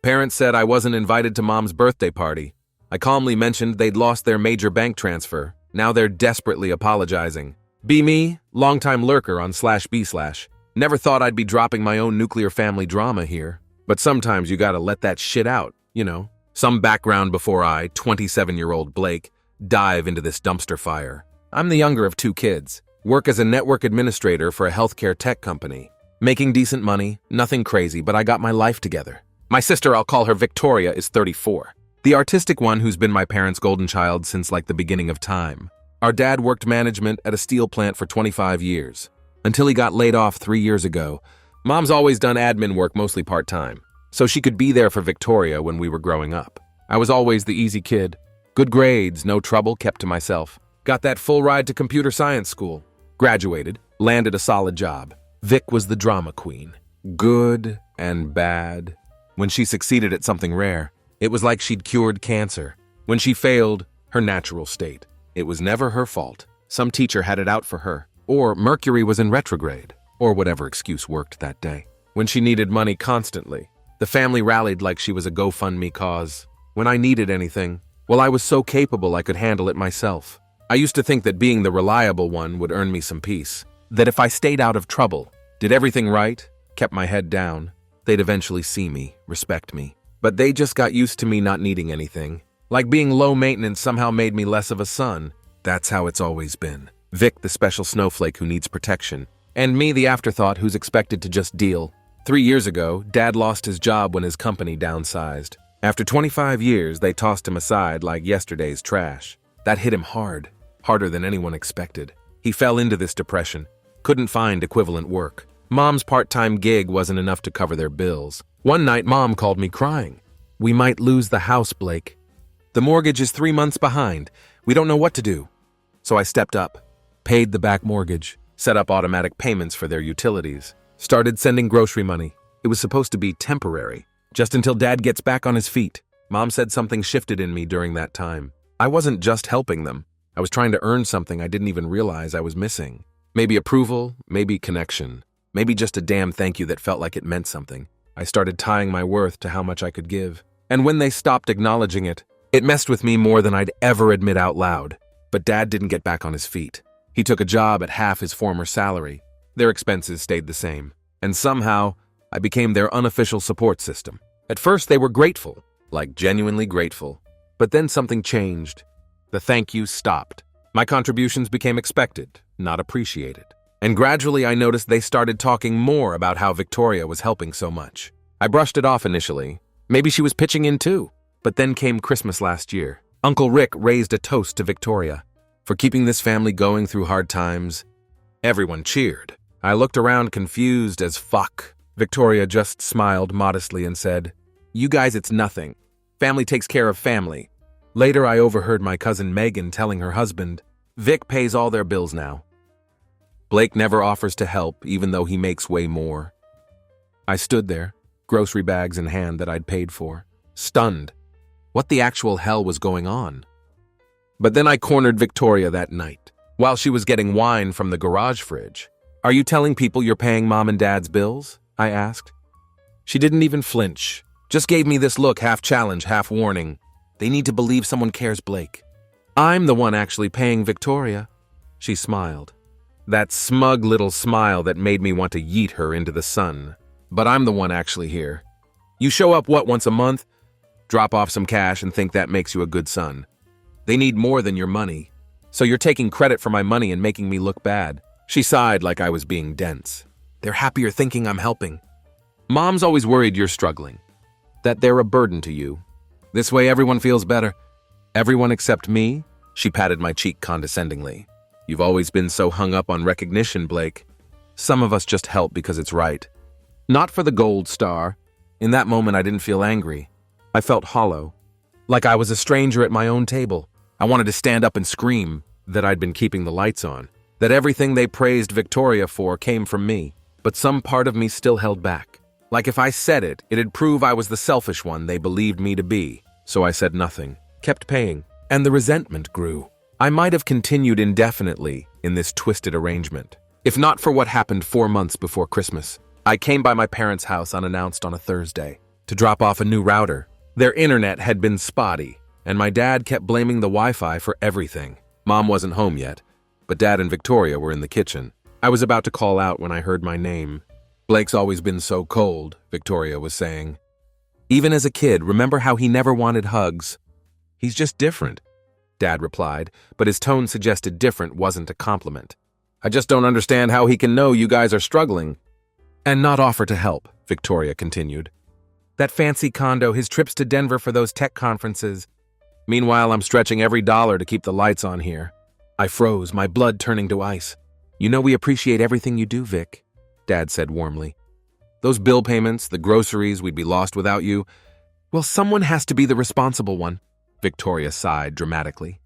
Parents said I wasn't invited to Mom's birthday party. I calmly mentioned they'd lost their major bank transfer. Now they're desperately apologizing. Be me, longtime lurker on /B/. Never thought I'd be dropping my own nuclear family drama here. But sometimes you gotta let that shit out, you know. Some background before I, 27-year-old Blake, dive into this dumpster fire. I'm the younger of two kids. Work as a network administrator for a healthcare tech company. Making decent money, nothing crazy, but I got my life together. My sister, I'll call her Victoria, is 34. The artistic one who's been my parents' golden child since like the beginning of time. Our dad worked management at a steel plant for 25 years. Until he got laid off 3 years ago. Mom's always done admin work, mostly part-time, so she could be there for Victoria when we were growing up. I was always the easy kid. Good grades, no trouble, kept to myself. Got that full ride to computer science school. Graduated, landed a solid job. Vic was the drama queen. Good and bad. When she succeeded at something rare, it was like she'd cured cancer. When she failed, her natural state. It was never her fault. Some teacher had it out for her. Or Mercury was in retrograde. Or whatever excuse worked that day. When she needed money constantly, the family rallied like she was a GoFundMe cause. When I needed anything, well, I was so capable I could handle it myself. I used to think that being the reliable one would earn me some peace. That if I stayed out of trouble, did everything right, kept my head down, they'd eventually see me, respect me. But they just got used to me not needing anything. Like being low maintenance somehow made me less of a son. That's how it's always been. Vic, the special snowflake who needs protection. And me, the afterthought who's expected to just deal. 3 years ago, Dad lost his job when his company downsized. After 25 years, they tossed him aside like yesterday's trash. That hit him hard, harder than anyone expected. He fell into this depression, couldn't find equivalent work. Mom's part-time gig wasn't enough to cover their bills. One night, Mom called me crying. "We might lose the house, Blake. The mortgage is 3 months behind. We don't know what to do." So I stepped up, paid the back mortgage, set up automatic payments for their utilities, started sending grocery money. It was supposed to be temporary, just until Dad gets back on his feet. Mom said something shifted in me during that time. I wasn't just helping them. I was trying to earn something I didn't even realize I was missing. Maybe approval, maybe connection, maybe just a damn thank you that felt like it meant something. I started tying my worth to how much I could give. And when they stopped acknowledging it, it messed with me more than I'd ever admit out loud. But Dad didn't get back on his feet. He took a job at half his former salary. Their expenses stayed the same. And somehow, I became their unofficial support system. At first, they were grateful, like genuinely grateful. But then something changed. The thank yous stopped. My contributions became expected, not appreciated. And gradually, I noticed they started talking more about how Victoria was helping so much. I brushed it off initially. Maybe she was pitching in too. But then came Christmas last year. Uncle Rick raised a toast to Victoria for keeping this family going through hard times. Everyone cheered. I looked around confused as fuck. Victoria just smiled modestly and said, "You guys, it's nothing. Family takes care of family." Later, I overheard my cousin Megan telling her husband, "Vic pays all their bills now. Blake never offers to help, even though he makes way more." I stood there, grocery bags in hand that I'd paid for, stunned. What the actual hell was going on? But then I cornered Victoria that night, while she was getting wine from the garage fridge. "Are you telling people you're paying Mom and Dad's bills?" I asked. She didn't even flinch, just gave me this look, half challenge, half warning. "They need to believe someone cares, Blake. I'm the one actually paying Victoria." She smiled. That smug little smile that made me want to yeet her into the sun. "But I'm the one actually here. You show up, once a month? Drop off some cash and think that makes you a good son. They need more than your money. So you're taking credit for my money and making me look bad." She sighed like I was being dense. "They're happier thinking I'm helping. Mom's always worried you're struggling, that they're a burden to you. This way everyone feels better. Everyone except me?" She patted my cheek condescendingly. "You've always been so hung up on recognition, Blake. Some of us just help because it's right. Not for the gold star." In that moment, I didn't feel angry. I felt hollow, like I was a stranger at my own table. I wanted to stand up and scream that I'd been keeping the lights on, that everything they praised Victoria for came from me. But some part of me still held back. Like if I said it, it'd prove I was the selfish one they believed me to be. So I said nothing, kept paying, and the resentment grew. I might have continued indefinitely in this twisted arrangement, if not for what happened 4 months before Christmas. I came by my parents' house unannounced on a Thursday. to drop off a new router. Their internet had been spotty, and my dad kept blaming the Wi-Fi for everything. Mom wasn't home yet, but Dad and Victoria were in the kitchen. I was about to call out when I heard my name. "Blake's always been so cold," Victoria was saying. "Even as a kid, remember how he never wanted hugs?" "He's just different," Dad replied, but his tone suggested different wasn't a compliment. "I just don't understand how he can know you guys are struggling and not offer to help," Victoria continued. "That fancy condo, his trips to Denver for those tech conferences. Meanwhile, I'm stretching every dollar to keep the lights on here." I froze, my blood turning to ice. "You know we appreciate everything you do, Vic," Dad said warmly. "Those bill payments, the groceries, we'd be lost without you. Well, someone has to be the responsible one," Victoria sighed dramatically.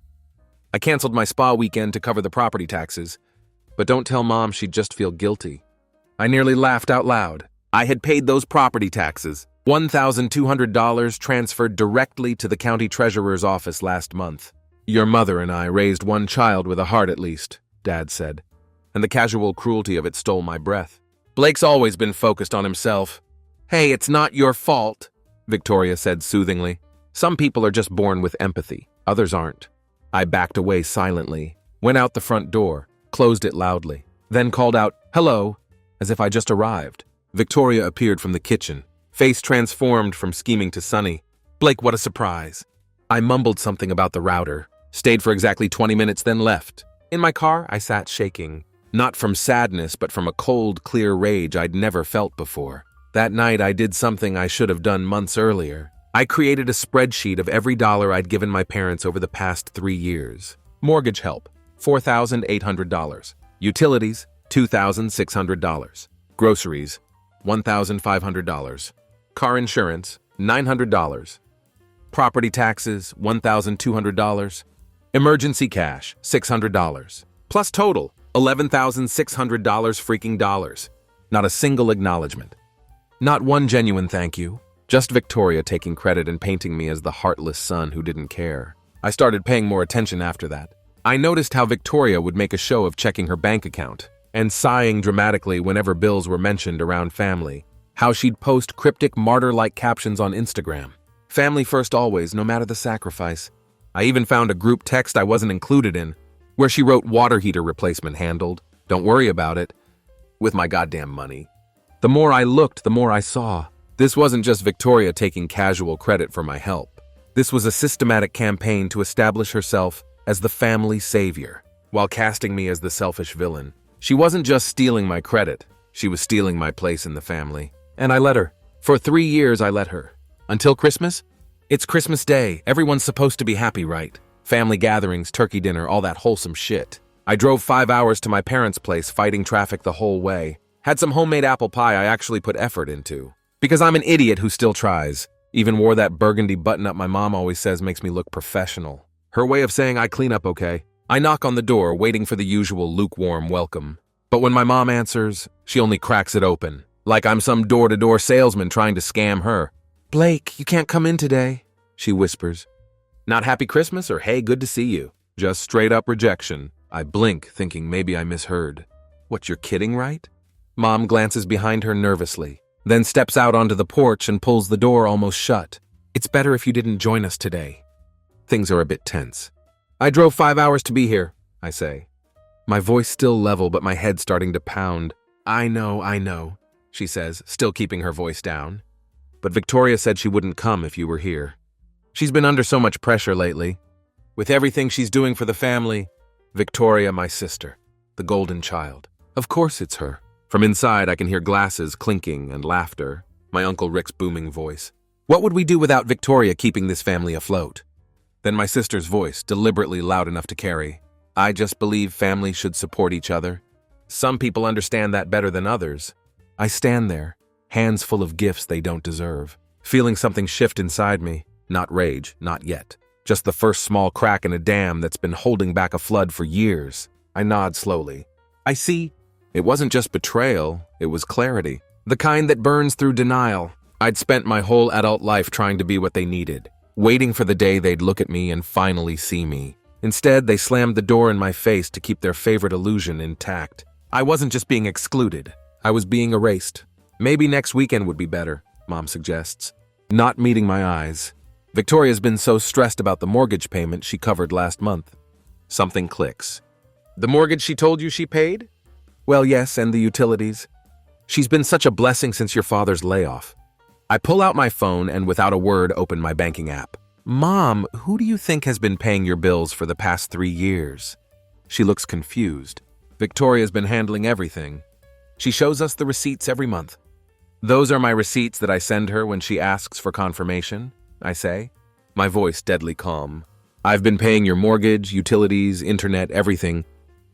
"I canceled my spa weekend to cover the property taxes, but don't tell Mom, she'd just feel guilty." I nearly laughed out loud. I had paid those property taxes, $1,200 transferred directly to the county treasurer's office last month. "Your mother and I raised one child with a heart at least," Dad said, and the casual cruelty of it stole my breath. "Blake's always been focused on himself." "Hey, it's not your fault," Victoria said soothingly. "Some people are just born with empathy, others aren't." I backed away silently, went out the front door, closed it loudly, then called out, "Hello," as if I just arrived. Victoria appeared from the kitchen, face transformed from scheming to sunny. "Blake, what a surprise." I mumbled something about the router, stayed for exactly 20 minutes, then left. In my car, I sat shaking, not from sadness, but from a cold, clear rage I'd never felt before. That night, I did something I should have done months earlier. I created a spreadsheet of every dollar I'd given my parents over the past 3 years. Mortgage help, $4,800. Utilities, $2,600. Groceries, $1,500. Car insurance, $900. Property taxes, $1,200. Emergency cash, $600. Plus total, $11,600 freaking dollars. Not a single acknowledgement. Not one genuine thank you. Just Victoria taking credit and painting me as the heartless son who didn't care. I started paying more attention after that. I noticed how Victoria would make a show of checking her bank account and sighing dramatically whenever bills were mentioned around family. How she'd post cryptic martyr-like captions on Instagram. Family first always, no matter the sacrifice. I even found a group text I wasn't included in, where she wrote water heater replacement handled, don't worry about it, with my goddamn money. The more I looked, the more I saw. This wasn't just Victoria taking casual credit for my help. This was a systematic campaign to establish herself as the family savior, while casting me as the selfish villain. She wasn't just stealing my credit, she was stealing my place in the family. And I let her. For 3 years, I let her. Until Christmas? It's Christmas Day. Everyone's supposed to be happy, right? Family gatherings, turkey dinner, all that wholesome shit. I drove 5 hours to my parents' place, fighting traffic the whole way. Had some homemade apple pie I actually put effort into. Because I'm an idiot who still tries. Even wore that burgundy button-up my mom always says makes me look professional. Her way of saying I clean up okay. I knock on the door, waiting for the usual lukewarm welcome. But when my mom answers, she only cracks it open. Like I'm some door-to-door salesman trying to scam her. "Blake, you can't come in today," she whispers. Not happy Christmas or hey, good to see you. Just straight-up rejection. I blink, thinking maybe I misheard. What, you're kidding, right? Mom glances behind her nervously, then steps out onto the porch and pulls the door almost shut. "It's better if you didn't join us today." Things are a bit tense. "I drove 5 hours to be here," I say. My voice still level, but my head starting to pound. I know, she says, still keeping her voice down. "But Victoria said she wouldn't come if you were here. She's been under so much pressure lately. With everything she's doing for the family, Victoria, my sister, the golden child. Of course it's her." From inside, I can hear glasses clinking and laughter. My Uncle Rick's booming voice. "What would we do without Victoria keeping this family afloat?" Then my sister's voice, deliberately loud enough to carry. "I just believe families should support each other. Some people understand that better than others." I stand there, hands full of gifts they don't deserve, feeling something shift inside me. Not rage, not yet. Just the first small crack in a dam that's been holding back a flood for years. I nod slowly. I see. It wasn't just betrayal, it was clarity. The kind that burns through denial. I'd spent my whole adult life trying to be what they needed, waiting for the day they'd look at me and finally see me. Instead, they slammed the door in my face to keep their favorite illusion intact. I wasn't just being excluded, I was being erased. "Maybe next weekend would be better," Mom suggests. not meeting my eyes. Victoria's been so stressed about the mortgage payment she covered last month. Something clicks. The mortgage she told you she paid? Well, yes, and the utilities. She's been such a blessing since your father's layoff. I pull out my phone and without a word open my banking app. Mom, who do you think has been paying your bills for the past 3 years? She looks confused. Victoria's been handling everything. She shows us the receipts every month. Those are my receipts that I send her when she asks for confirmation, I say, my voice deadly calm. I've been paying your mortgage, utilities, internet, everything.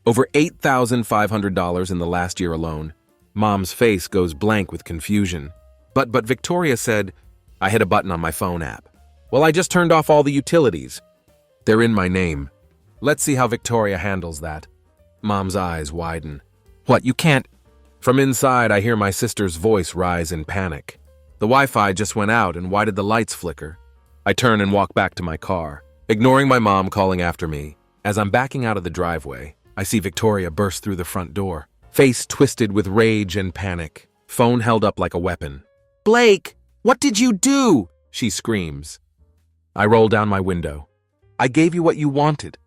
Over $8,500 in the last year alone. Mom's face goes blank with confusion. But Victoria said, I hit a button on my phone app. Well, I just turned off all the utilities. They're in my name. Let's see how Victoria handles that. Mom's eyes widen. What, you can't? From inside, I hear my sister's voice rise in panic. The Wi-Fi just went out, and why did the lights flicker? I turn and walk back to my car, ignoring my mom calling after me. As I'm backing out of the driveway, I see Victoria burst through the front door, face twisted with rage and panic, phone held up like a weapon. Blake, what did you do? She screams. I roll down my window. I gave you what you wanted.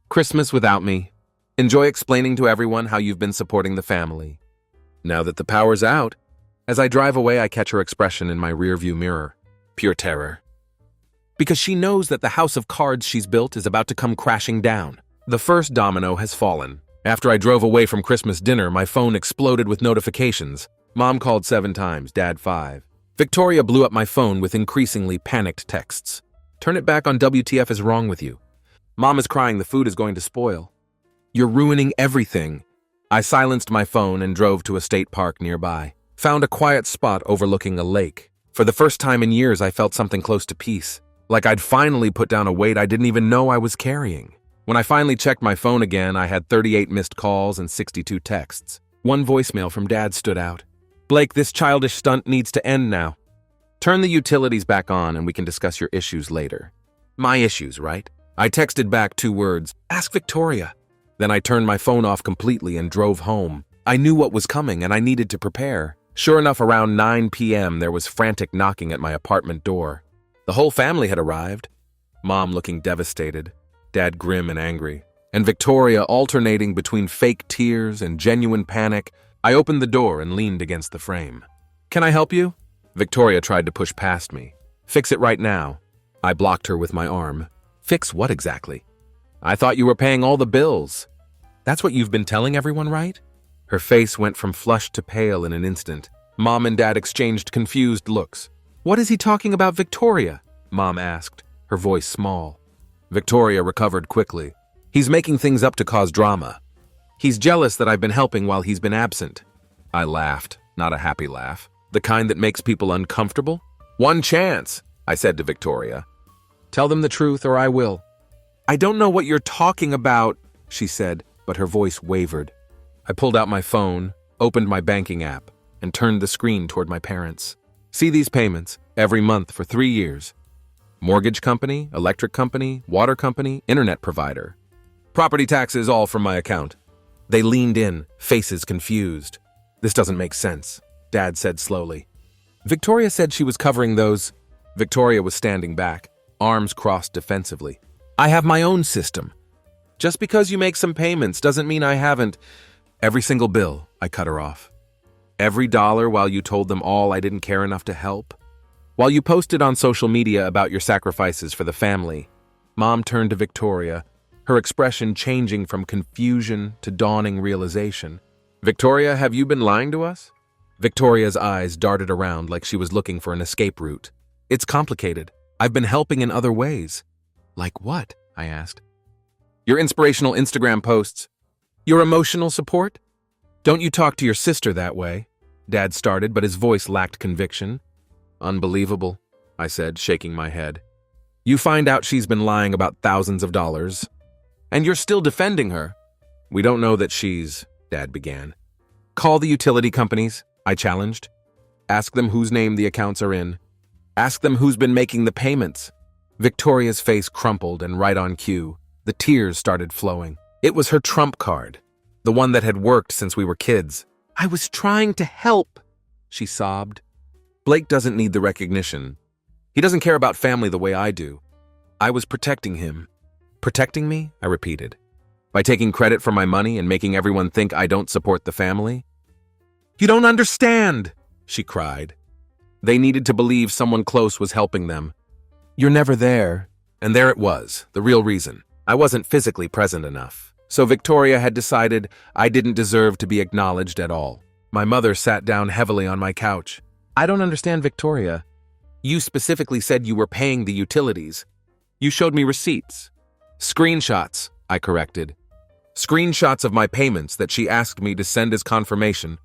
Christmas without me. Enjoy explaining to everyone how you've been supporting the family. Now that the power's out, as I drive away, I catch her expression in my rearview mirror. Pure terror. Because she knows that the house of cards she's built is about to come crashing down. The first domino has fallen. After I drove away from Christmas dinner, my phone exploded with notifications. Mom called 7 times, Dad 5. Victoria blew up my phone with increasingly panicked texts. Turn it back on WTF is wrong with you. Mom is crying the food is going to spoil. You're ruining everything. I silenced my phone and drove to a state park nearby. Found a quiet spot overlooking a lake. For the first time in years, I felt something close to peace. Like I'd finally put down a weight I didn't even know I was carrying. When I finally checked my phone again, I had 38 missed calls and 62 texts. One voicemail from Dad stood out. Blake, this childish stunt needs to end now. Turn the utilities back on and we can discuss your issues later. My issues, right? I texted back 2 words, ask Victoria. Then I turned my phone off completely and drove home. I knew what was coming and I needed to prepare. Sure enough, around 9 p.m., there was frantic knocking at my apartment door. The whole family had arrived. Mom looking devastated, Dad grim and angry, and Victoria alternating between fake tears and genuine panic. I opened the door and leaned against the frame. Can I help you? Victoria tried to push past me. Fix it right now. I blocked her with my arm. Fix what exactly? I thought you were paying all the bills. That's what you've been telling everyone, right? Her face went from flushed to pale in an instant. Mom and Dad exchanged confused looks. What is he talking about, Victoria? Mom asked, her voice small. Victoria recovered quickly. He's making things up to cause drama. He's jealous that I've been helping while he's been absent. I laughed, not a happy laugh. The kind that makes people uncomfortable? One chance, I said to Victoria. Tell them the truth or I will. I don't know what you're talking about, she said, but her voice wavered. I pulled out my phone, opened my banking app, and turned the screen toward my parents. See these payments, every month for 3 years. Mortgage company, electric company, water company, internet provider. Property taxes all from my account. They leaned in, faces confused. This doesn't make sense, Dad said slowly. Victoria said she was covering those. Victoria was standing back, arms crossed defensively. I have my own system. Just because you make some payments doesn't mean I haven't. Every single bill, I cut her off. Every dollar while you told them all I didn't care enough to help. While you posted on social media about your sacrifices for the family. Mom turned to Victoria, her expression changing from confusion to dawning realization. Victoria, have you been lying to us? Victoria's eyes darted around like she was looking for an escape route. It's complicated. I've been helping in other ways. Like what? I asked. Your inspirational Instagram posts. Your emotional support? Don't you talk to your sister that way? Dad started, but his voice lacked conviction. Unbelievable, I said, shaking my head. You find out she's been lying about thousands of dollars. And you're still defending her. We don't know that she's, Dad began. Call the utility companies, I challenged. Ask them whose name the accounts are in. Ask them who's been making the payments. Victoria's face crumpled and right on cue, the tears started flowing. It was her trump card, the one that had worked since we were kids. I was trying to help, she sobbed. Blake doesn't need the recognition. He doesn't care about family the way I do. I was protecting him. Protecting me? I repeated. By taking credit for my money and making everyone think I don't support the family? You don't understand, she cried. They needed to believe someone close was helping them. You're never there. And there it was, the real reason. I wasn't physically present enough. So Victoria had decided I didn't deserve to be acknowledged at all. My mother sat down heavily on my couch. I don't understand, Victoria. You specifically said you were paying the utilities. You showed me receipts. Screenshots, I corrected. Screenshots of my payments that she asked me to send as confirmation.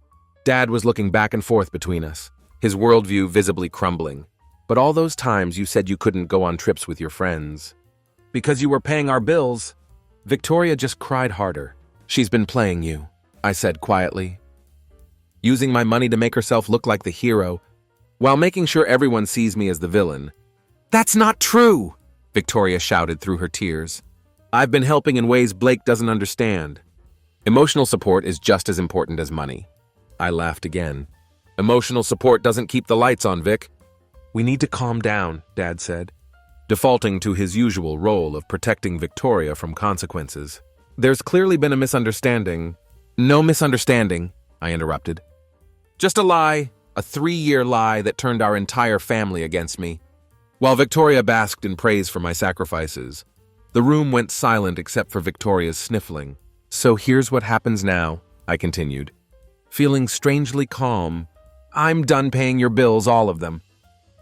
Dad was looking back and forth between us, his worldview visibly crumbling. But all those times you said you couldn't go on trips with your friends. Because you were paying our bills. Victoria just cried harder. She's been playing you, I said quietly. Using my money to make herself look like the hero, while making sure everyone sees me as the villain. That's not true, Victoria shouted through her tears. I've been helping in ways Blake doesn't understand. Emotional support is just as important as money. I laughed again. Emotional support doesn't keep the lights on, Vic. We need to calm down, Dad said, defaulting to his usual role of protecting Victoria from consequences. There's clearly been a misunderstanding. No misunderstanding, I interrupted. Just a lie, a 3-year lie that turned our entire family against me. While Victoria basked in praise for my sacrifices, the room went silent except for Victoria's sniffling. So here's what happens now, I continued. Feeling strangely calm, I'm done paying your bills, all of them.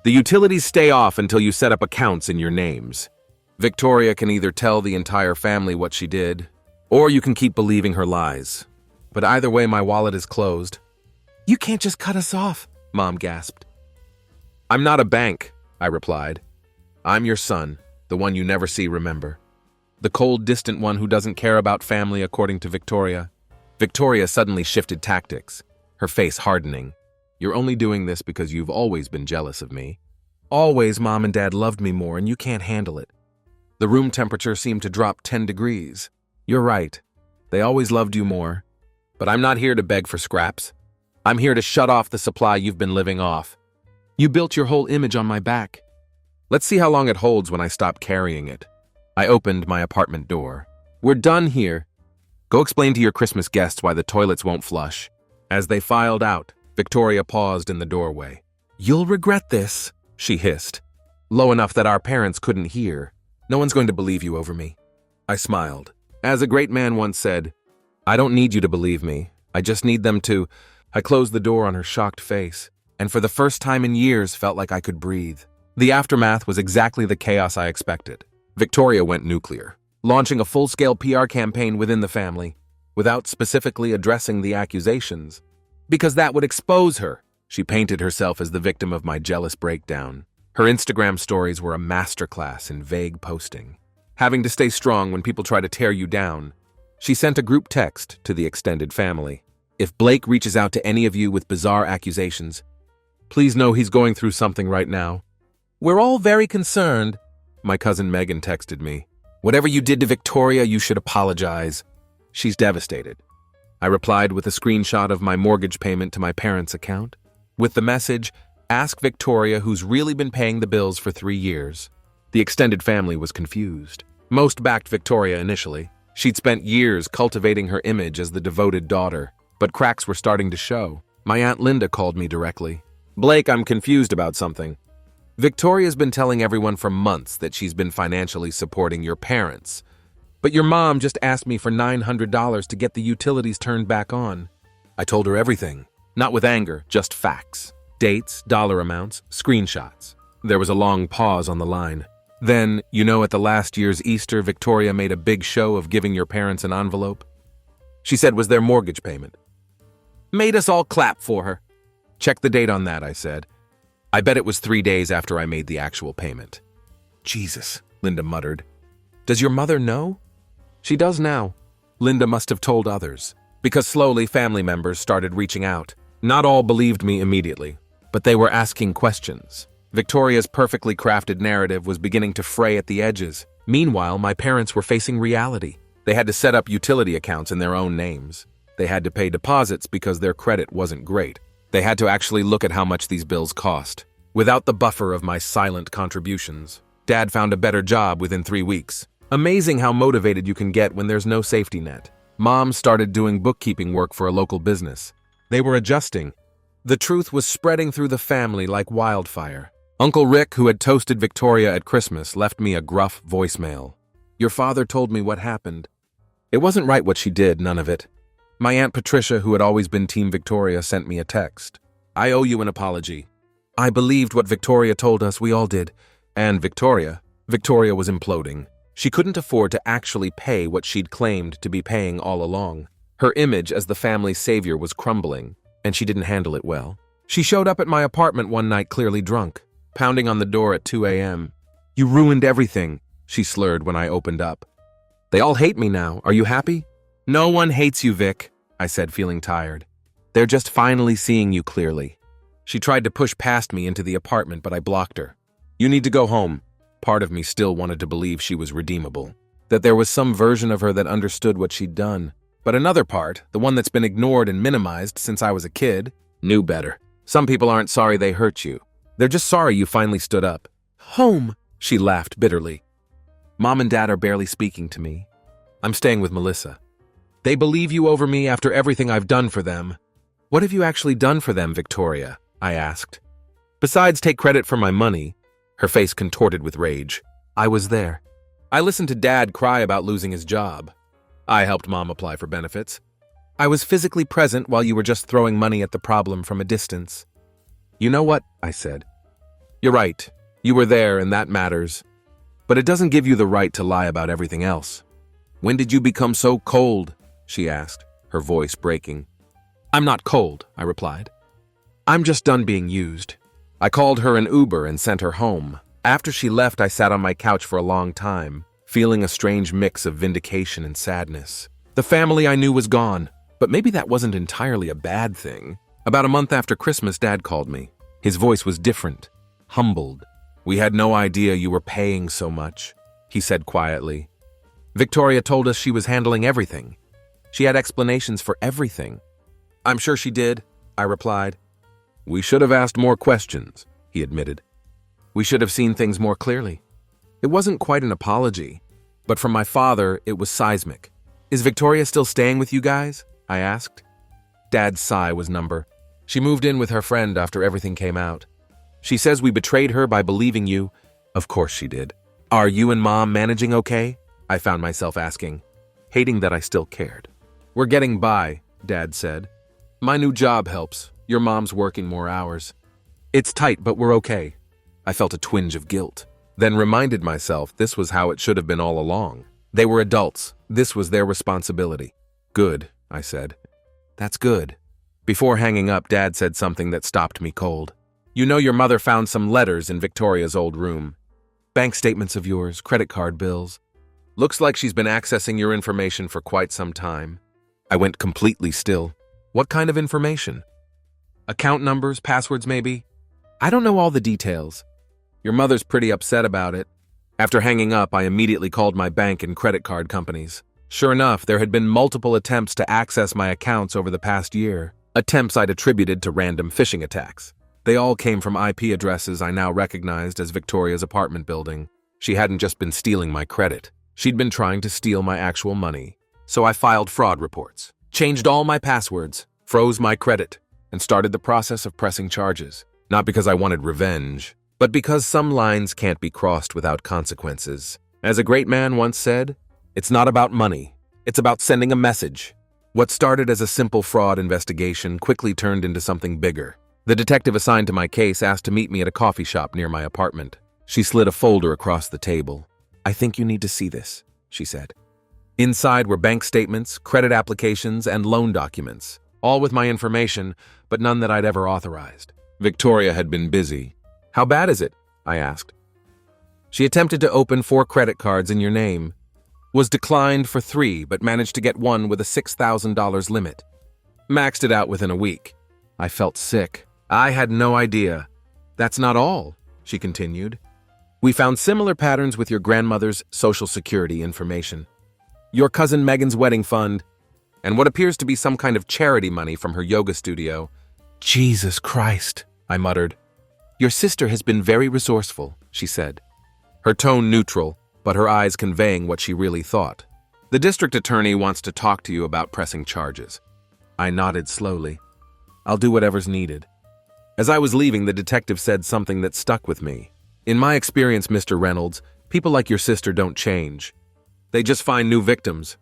The utilities stay off until you set up accounts in your names. Victoria can either tell the entire family what she did, or you can keep believing her lies. But either way, my wallet is closed. You can't just cut us off, Mom gasped. I'm not a bank, I replied. I'm your son, the one you never see, remember. The cold, distant one who doesn't care about family, according to Victoria. Victoria suddenly shifted tactics, her face hardening. You're only doing this because you've always been jealous of me. Always Mom and Dad loved me more and you can't handle it. The room temperature seemed to drop 10 degrees. You're right. They always loved you more. But I'm not here to beg for scraps. I'm here to shut off the supply you've been living off. You built your whole image on my back. Let's see how long it holds when I stop carrying it. I opened my apartment door. We're done here. Go explain to your Christmas guests why the toilets won't flush. As they filed out, Victoria paused in the doorway. You'll regret this, she hissed, low enough that our parents couldn't hear. No one's going to believe you over me. I smiled. As a great man once said, I don't need you to believe me. I just need them to. I closed the door on her shocked face, and for the first time in years felt like I could breathe. The aftermath was exactly the chaos I expected. Victoria went nuclear, launching a full-scale PR campaign within the family, without specifically addressing the accusations. Because that would expose her. She painted herself as the victim of my jealous breakdown. Her Instagram stories were a masterclass in vague posting. Having to stay strong when people try to tear you down. She sent a group text to the extended family. If Blake reaches out to any of you with bizarre accusations, please know he's going through something right now. We're all very concerned, my cousin Megan texted me. Whatever you did to Victoria, you should apologize. She's devastated. I replied with a screenshot of my mortgage payment to my parents' account. With the message, ask Victoria who's really been paying the bills for 3 years. The extended family was confused. Most backed Victoria initially. She'd spent years cultivating her image as the devoted daughter, but cracks were starting to show. My Aunt Linda called me directly. Blake, I'm confused about something. Victoria's been telling everyone for months that she's been financially supporting your parents. But your mom just asked me for $900 to get the utilities turned back on. I told her everything. Not with anger, just facts. Dates, dollar amounts, screenshots. There was a long pause on the line. Then, at the last year's Easter, Victoria made a big show of giving your parents an envelope. She said was their mortgage payment. Made us all clap for her. Check the date on that, I said. I bet it was 3 days after I made the actual payment. Jesus, Linda muttered. Does your mother know? She does now. Linda must have told others, because slowly family members started reaching out. Not all believed me immediately, but they were asking questions. Victoria's perfectly crafted narrative was beginning to fray at the edges. Meanwhile, my parents were facing reality. They had to set up utility accounts in their own names. They had to pay deposits because their credit wasn't great. They had to actually look at how much these bills cost. Without the buffer of my silent contributions, Dad found a better job within 3 weeks. Amazing how motivated you can get when there's no safety net. Mom started doing bookkeeping work for a local business. They were adjusting. The truth was spreading through the family like wildfire. Uncle Rick, who had toasted Victoria at Christmas, left me a gruff voicemail. Your father told me what happened. It wasn't right what she did, none of it. My Aunt Patricia, who had always been Team Victoria, sent me a text. I owe you an apology. I believed what Victoria told us, we all did. And Victoria was imploding. She couldn't afford to actually pay what she'd claimed to be paying all along. Her image as the family's savior was crumbling, and she didn't handle it well. She showed up at my apartment one night clearly drunk, pounding on the door at 2 a.m. You ruined everything, she slurred when I opened up. They all hate me now. Are you happy? No one hates you, Vic, I said, feeling tired. They're just finally seeing you clearly. She tried to push past me into the apartment, but I blocked her. You need to go home. Part of me still wanted to believe she was redeemable, that there was some version of her that understood what she'd done. But another part, the one that's been ignored and minimized since I was a kid, knew better. Some people aren't sorry they hurt you. They're just sorry you finally stood up. Home, she laughed bitterly. Mom and Dad are barely speaking to me. I'm staying with Melissa. They believe you over me after everything I've done for them. What have you actually done for them, Victoria? I asked. Besides take credit for my money, her face contorted with rage. I was there. I listened to Dad cry about losing his job. I helped Mom apply for benefits. I was physically present while you were just throwing money at the problem from a distance. You know what? I said. You're right. You were there and that matters. But it doesn't give you the right to lie about everything else. When did you become so cold? She asked, her voice breaking. I'm not cold, I replied. I'm just done being used. I called her an Uber and sent her home. After she left, I sat on my couch for a long time, feeling a strange mix of vindication and sadness. The family I knew was gone, but maybe that wasn't entirely a bad thing. About a month after Christmas, Dad called me. His voice was different, humbled. We had no idea you were paying so much, he said quietly. Victoria told us she was handling everything. She had explanations for everything. I'm sure she did, I replied. We should have asked more questions, he admitted. We should have seen things more clearly. It wasn't quite an apology, but from my father, it was seismic. Is Victoria still staying with you guys? I asked. Dad's sigh was number. She moved in with her friend after everything came out. She says we betrayed her by believing you. Of course she did. Are you and Mom managing okay? I found myself asking, hating that I still cared. We're getting by, Dad said. My new job helps. Your mom's working more hours. It's tight, but we're okay. I felt a twinge of guilt, then reminded myself this was how it should have been all along. They were adults. This was their responsibility. Good, I said. That's good. Before hanging up, Dad said something that stopped me cold. You know your mother found some letters in Victoria's old room. Bank statements of yours, credit card bills. Looks like she's been accessing your information for quite some time. I went completely still. What kind of information? Account numbers, passwords maybe? I don't know all the details. Your mother's pretty upset about it. After hanging up, I immediately called my bank and credit card companies. Sure enough, there had been multiple attempts to access my accounts over the past year. Attempts I'd attributed to random phishing attacks. They all came from IP addresses I now recognized as Victoria's apartment building. She hadn't just been stealing my credit. She'd been trying to steal my actual money. So I filed fraud reports, changed all my passwords, froze my credit, and started the process of pressing charges. Not because I wanted revenge, but because some lines can't be crossed without consequences. As a great man once said, it's not about money, it's about sending a message. What started as a simple fraud investigation quickly turned into something bigger. The detective assigned to my case asked to meet me at a coffee shop near my apartment. She slid a folder across the table. I think you need to see this, she said. Inside were bank statements, credit applications, and loan documents, all with my information, but none that I'd ever authorized. Victoria had been busy. How bad is it? I asked. She attempted to open 4 credit cards in your name. Was declined for 3, but managed to get one with a $6,000 limit. Maxed it out within a week. I felt sick. I had no idea. That's not all, she continued. We found similar patterns with your grandmother's Social Security information, your cousin Megan's wedding fund, and what appears to be some kind of charity money from her yoga studio. Jesus Christ, I muttered. "Your sister has been very resourceful," she said. Her tone neutral, but her eyes conveying what she really thought. "The district attorney wants to talk to you about pressing charges." I nodded slowly. "I'll do whatever's needed." As I was leaving, the detective said something that stuck with me. "In my experience, Mr. Reynolds, people like your sister don't change. They just find new victims."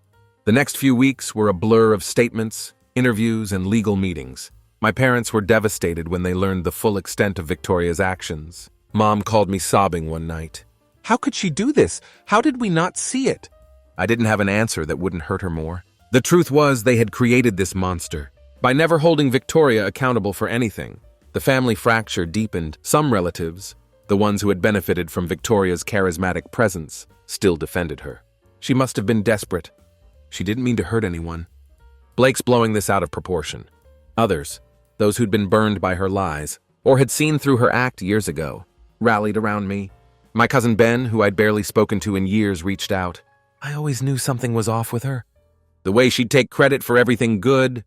The next few weeks were a blur of statements, interviews, and legal meetings. My parents were devastated when they learned the full extent of Victoria's actions. Mom called me sobbing one night. "How could she do this? How did we not see it?" I didn't have an answer that wouldn't hurt her more. The truth was they had created this monster. By never holding Victoria accountable for anything, the family fracture deepened. Some relatives, the ones who had benefited from Victoria's charismatic presence, still defended her. She must have been desperate. She didn't mean to hurt anyone. Blake's blowing this out of proportion. Others, those who'd been burned by her lies, or had seen through her act years ago, rallied around me. My cousin Ben, who I'd barely spoken to in years, reached out. I always knew something was off with her. The way she'd take credit for everything good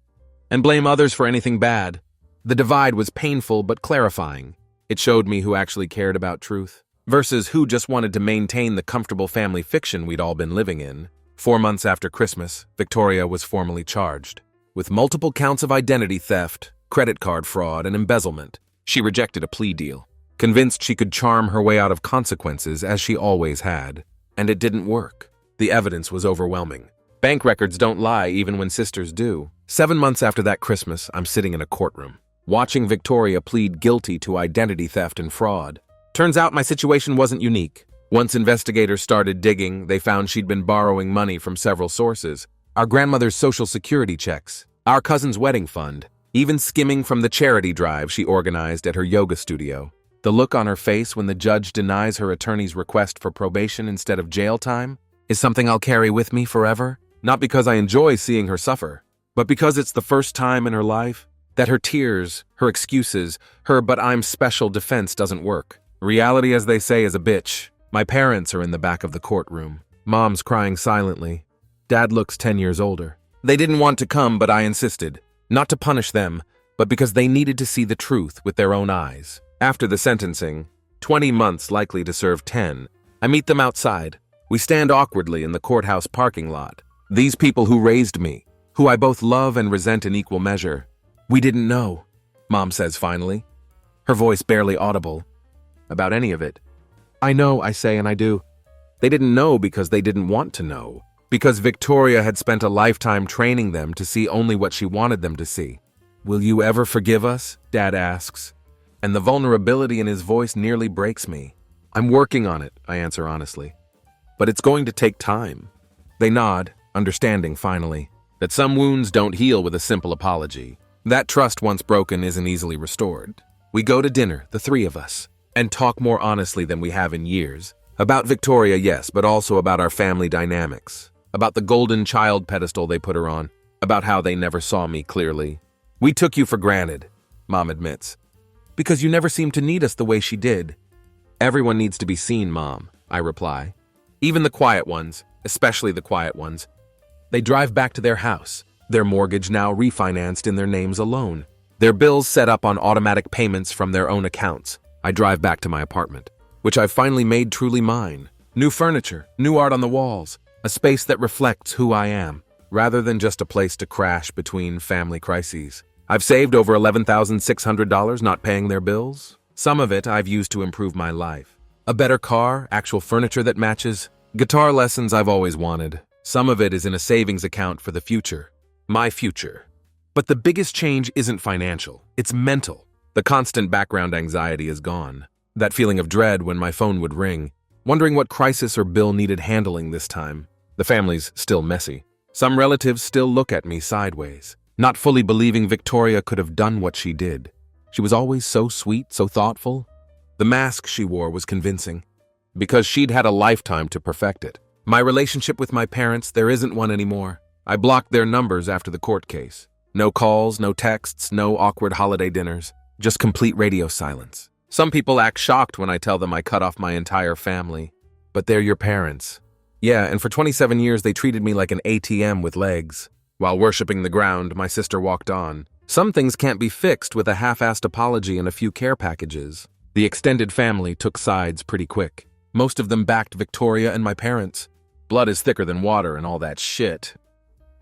and blame others for anything bad. The divide was painful but clarifying. It showed me who actually cared about truth, versus who just wanted to maintain the comfortable family fiction we'd all been living in. 4 months after Christmas, Victoria was formally charged with multiple counts of identity theft, credit card fraud, and embezzlement. She rejected a plea deal, convinced she could charm her way out of consequences as she always had. And it didn't work. The evidence was overwhelming. Bank records don't lie even when sisters do. 7 months after that Christmas, I'm sitting in a courtroom, watching Victoria plead guilty to identity theft and fraud. Turns out my situation wasn't unique. Once investigators started digging, they found she'd been borrowing money from several sources. Our grandmother's Social Security checks, our cousin's wedding fund, even skimming from the charity drive she organized at her yoga studio. The look on her face when the judge denies her attorney's request for probation instead of jail time is something I'll carry with me forever. Not because I enjoy seeing her suffer, but because it's the first time in her life that her tears, her excuses, her "but I'm special" defense doesn't work. Reality, as they say, is a bitch. My parents are in the back of the courtroom. Mom's crying silently. Dad looks 10 years older. They didn't want to come, but I insisted. Not to punish them, but because they needed to see the truth with their own eyes. After the sentencing, 20 months likely to serve 10, I meet them outside. We stand awkwardly in the courthouse parking lot. These people who raised me, who I both love and resent in equal measure. "We didn't know," Mom says finally, her voice barely audible, "about any of it." "I know," I say, and I do. They didn't know because they didn't want to know. Because Victoria had spent a lifetime training them to see only what she wanted them to see. "Will you ever forgive us?" Dad asks, and the vulnerability in his voice nearly breaks me. "I'm working on it," I answer honestly. "But it's going to take time." They nod, understanding finally that some wounds don't heal with a simple apology. That trust once broken isn't easily restored. We go to dinner, the three of us, and talk more honestly than we have in years. About Victoria, yes, but also about our family dynamics. About the golden child pedestal they put her on. About how they never saw me clearly. "We took you for granted," Mom admits. "Because you never seemed to need us the way she did." "Everyone needs to be seen, Mom," I reply. "Even the quiet ones, especially the quiet ones." They drive back to their house, their mortgage now refinanced in their names alone. Their bills set up on automatic payments from their own accounts. I drive back to my apartment, which I've finally made truly mine. New furniture, new art on the walls, a space that reflects who I am, rather than just a place to crash between family crises. I've saved over $11,600 not paying their bills. Some of it I've used to improve my life. A better car, actual furniture that matches, guitar lessons I've always wanted. Some of it is in a savings account for the future. My future. But the biggest change isn't financial, it's mental. The constant background anxiety is gone. That feeling of dread when my phone would ring, wondering what crisis or bill needed handling this time. The family's still messy. Some relatives still look at me sideways, not fully believing Victoria could have done what she did. She was always so sweet, so thoughtful. The mask she wore was convincing, because she'd had a lifetime to perfect it. My relationship with my parents, there isn't one anymore. I blocked their numbers after the court case. No calls, no texts, no awkward holiday dinners, just complete radio silence. Some people act shocked when I tell them I cut off my entire family. But they're your parents. Yeah, and for 27 years they treated me like an ATM with legs. While worshiping the ground, my sister walked on. Some things can't be fixed with a half-assed apology and a few care packages. The extended family took sides pretty quick. Most of them backed Victoria and my parents. Blood is thicker than water and all that shit.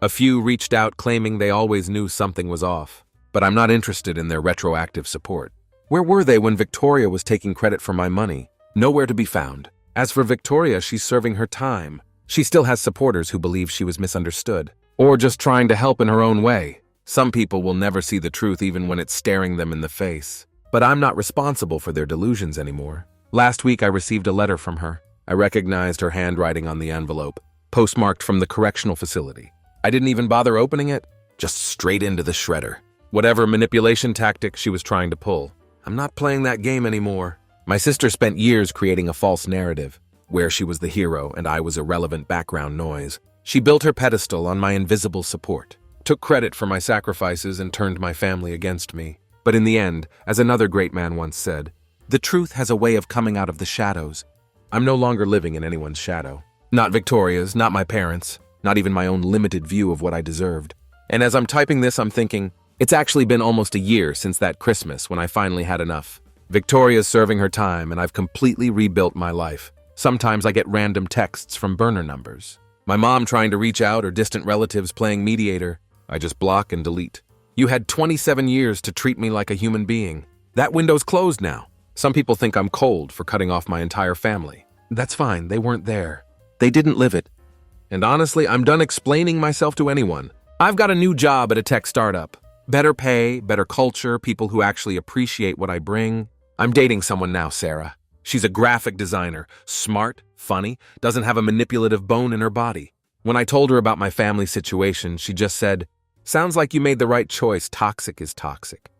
A few reached out claiming they always knew something was off, but I'm not interested in their retroactive support. Where were they when Victoria was taking credit for my money? Nowhere to be found. As for Victoria, she's serving her time. She still has supporters who believe she was misunderstood, or just trying to help in her own way. Some people will never see the truth even when it's staring them in the face. But I'm not responsible for their delusions anymore. Last week I received a letter from her. I recognized her handwriting on the envelope, postmarked from the correctional facility. I didn't even bother opening it, just straight into the shredder. Whatever manipulation tactic she was trying to pull. I'm not playing that game anymore. My sister spent years creating a false narrative, where she was the hero and I was irrelevant background noise. She built her pedestal on my invisible support, took credit for my sacrifices and turned my family against me. But in the end, as another great man once said, the truth has a way of coming out of the shadows. I'm no longer living in anyone's shadow. Not Victoria's, not my parents', not even my own limited view of what I deserved. And as I'm typing this, I'm thinking, it's actually been almost a year since that Christmas when I finally had enough. Victoria's serving her time and I've completely rebuilt my life. Sometimes I get random texts from burner numbers. My mom trying to reach out or distant relatives playing mediator. I just block and delete. You had 27 years to treat me like a human being. That window's closed now. Some people think I'm cold for cutting off my entire family. That's fine, they weren't there. They didn't live it. And honestly, I'm done explaining myself to anyone. I've got a new job at a tech startup. Better pay, better culture, people who actually appreciate what I bring. I'm dating someone now, Sarah. She's a graphic designer, smart, funny, doesn't have a manipulative bone in her body. When I told her about my family situation, she just said, "Sounds like you made the right choice. Toxic is toxic."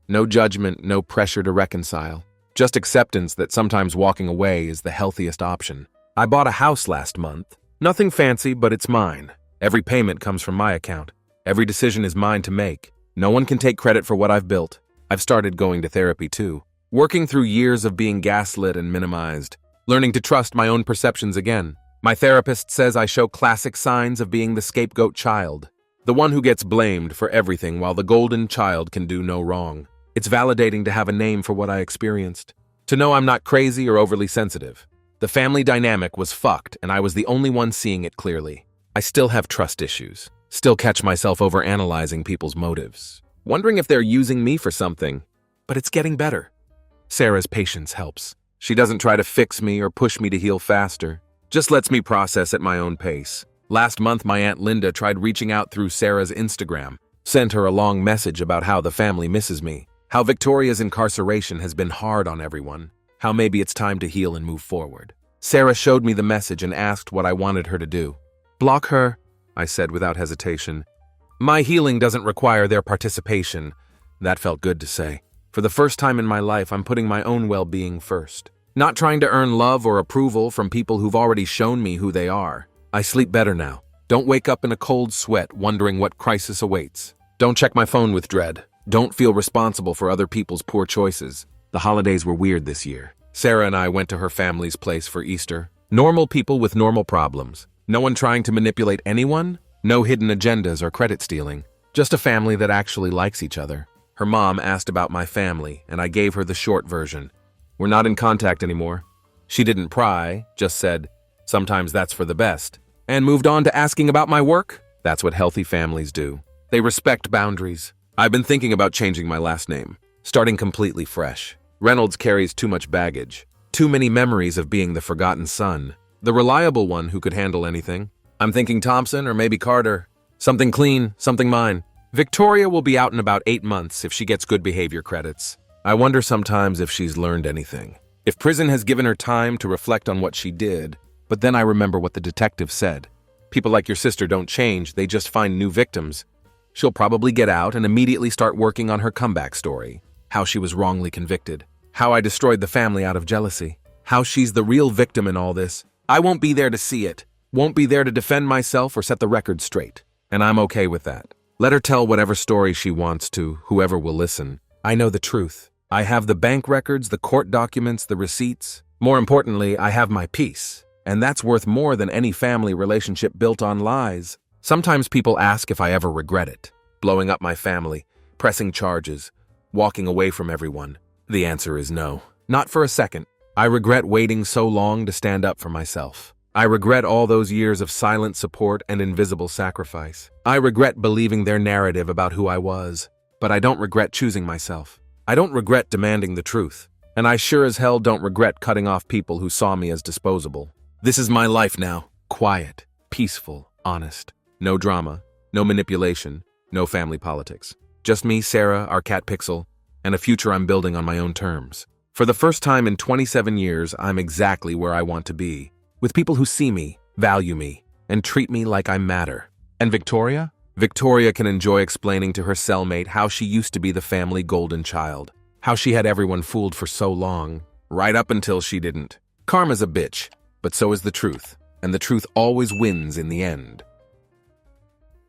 No judgment, no pressure to reconcile. Just acceptance that sometimes walking away is the healthiest option. I bought a house last month. Nothing fancy, but it's mine. Every payment comes from my account. Every decision is mine to make. No one can take credit for what I've built. I've started going to therapy too. Working through years of being gaslit and minimized. Learning to trust my own perceptions again. My therapist says I show classic signs of being the scapegoat child. The one who gets blamed for everything while the golden child can do no wrong. It's validating to have a name for what I experienced. To know I'm not crazy or overly sensitive. The family dynamic was fucked and I was the only one seeing it clearly. I still have trust issues. Still catch myself overanalyzing people's motives. Wondering if they're using me for something. But it's getting better. Sarah's patience helps. She doesn't try to fix me or push me to heal faster. Just lets me process at my own pace. Last month, my Aunt Linda tried reaching out through Sarah's Instagram. Sent her a long message about how the family misses me. How Victoria's incarceration has been hard on everyone. How maybe it's time to heal and move forward. Sarah showed me the message and asked what I wanted her to do. Block her, I said without hesitation. My healing doesn't require their participation. That felt good to say. For the first time in my life, I'm putting my own well-being first. Not trying to earn love or approval from people who've already shown me who they are. I sleep better now. Don't wake up in a cold sweat wondering what crisis awaits. Don't check my phone with dread. Don't feel responsible for other people's poor choices. The holidays were weird this year. Sarah and I went to her family's place for Easter. Normal people with normal problems. No one trying to manipulate anyone. No hidden agendas or credit stealing. Just a family that actually likes each other. Her mom asked about my family, and I gave her the short version. We're not in contact anymore. She didn't pry, just said, sometimes that's for the best. And moved on to asking about my work. That's what healthy families do. They respect boundaries. I've been thinking about changing my last name, starting completely fresh. Reynolds carries too much baggage, too many memories of being the forgotten son, the reliable one who could handle anything. I'm thinking Thompson or maybe Carter. Something clean, something mine. Victoria will be out in about 8 months if she gets good behavior credits. I wonder sometimes if she's learned anything. If prison has given her time to reflect on what she did, but then I remember what the detective said. People like your sister don't change, they just find new victims. She'll probably get out and immediately start working on her comeback story. How she was wrongly convicted. How I destroyed the family out of jealousy. How she's the real victim in all this. I won't be there to see it. Won't be there to defend myself or set the record straight. And I'm okay with that. Let her tell whatever story she wants to, whoever will listen. I know the truth. I have the bank records, the court documents, the receipts. More importantly, I have my peace. And that's worth more than any family relationship built on lies. Sometimes people ask if I ever regret it. Blowing up my family, pressing charges, walking away from everyone. The answer is no. Not for a second. I regret waiting so long to stand up for myself. I regret all those years of silent support and invisible sacrifice. I regret believing their narrative about who I was, but I don't regret choosing myself. I don't regret demanding the truth, and I sure as hell don't regret cutting off people who saw me as disposable. This is my life now. Quiet, peaceful, honest. No drama, no manipulation, no family politics. Just me, Sarah, our cat Pixel, and a future I'm building on my own terms. For the first time in 27 years, I'm exactly where I want to be, with people who see me, value me, and treat me like I matter. And Victoria? Victoria can enjoy explaining to her cellmate how she used to be the family golden child, how she had everyone fooled for so long, right up until she didn't. Karma's a bitch, but so is the truth, and the truth always wins in the end.